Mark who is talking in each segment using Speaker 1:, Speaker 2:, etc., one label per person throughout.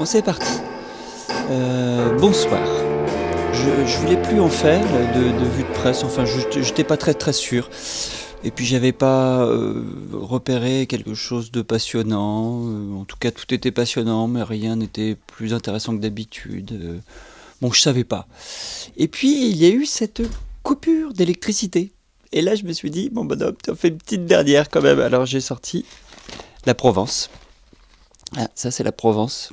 Speaker 1: c'est parti. Bonsoir. Je voulais plus en faire de vue de presse, enfin je n'étais pas très sûr. Et puis j'avais pas repéré quelque chose de passionnant. En tout cas tout était passionnant, mais rien n'était plus intéressant que d'habitude. Bon, je savais pas. Et puis il y a eu cette coupure d'électricité. Et là je me suis dit, bon bonhomme, t'en fais une petite dernière quand même. Alors j'ai sorti la Provence. Ah, ça c'est la Provence.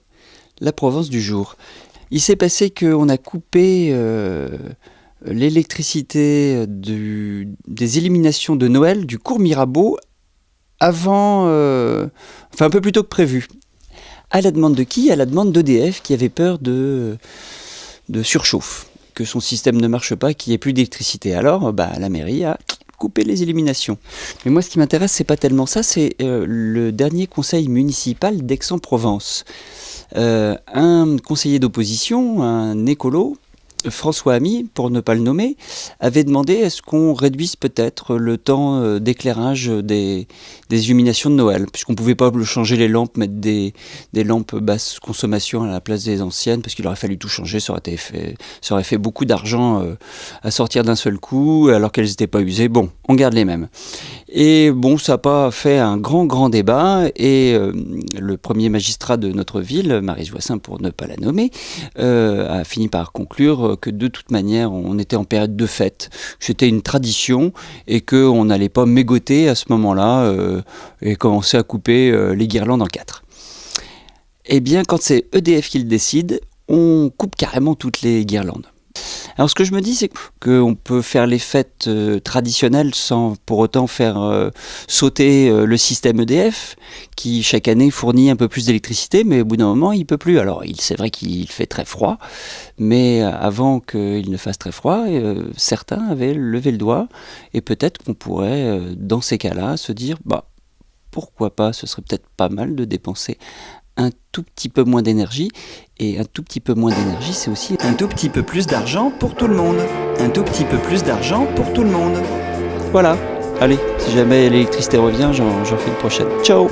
Speaker 1: La Provence du jour. Il s'est passé qu'on a coupé l'électricité des illuminations de Noël du cours Mirabeau avant, enfin un peu plus tôt que prévu. À la demande de qui ? À la demande d'EDF qui avait peur de surchauffe, que son système ne marche pas, qu'il n'y ait plus d'électricité. Alors la mairie a coupé les illuminations. Mais moi ce qui m'intéresse c'est pas tellement ça, c'est le dernier conseil municipal d'Aix-en-Provence. Un conseiller d'opposition, un écolo, François Ami, pour ne pas le nommer, avait demandé est-ce qu'on réduise peut-être le temps d'éclairage des illuminations de Noël, puisqu'on ne pouvait pas changer les lampes, mettre des lampes basse consommation à la place des anciennes, parce qu'il aurait fallu tout changer, ça aurait fait beaucoup d'argent à sortir d'un seul coup, alors qu'elles n'étaient pas usées. Bon, on garde les mêmes. Et bon, ça n'a pas fait un grand débat, et le premier magistrat de notre ville, Marie Joissin pour ne pas la nommer, a fini par conclure que de toute manière on était en période de fête, c'était une tradition et qu'on n'allait pas mégoter à ce moment-là et commencer à couper les guirlandes en 4. Eh bien quand c'est EDF qui le décide, on coupe carrément toutes les guirlandes. Alors ce que je me dis c'est qu'on peut faire les fêtes traditionnelles sans pour autant faire sauter le système EDF qui chaque année fournit un peu plus d'électricité, mais au bout d'un moment il peut plus. Alors c'est vrai qu'il fait très froid, mais avant qu'il ne fasse très froid, certains avaient levé le doigt et peut-être qu'on pourrait dans ces cas-là se dire pourquoi pas, ce serait peut-être pas mal de dépenser un tout petit peu moins d'énergie, et un tout petit peu moins d'énergie, c'est aussi un tout petit peu plus d'argent pour tout le monde. Un tout petit peu plus d'argent pour tout le monde. Voilà, allez, si jamais l'électricité revient, j'en fais une prochaine. Ciao.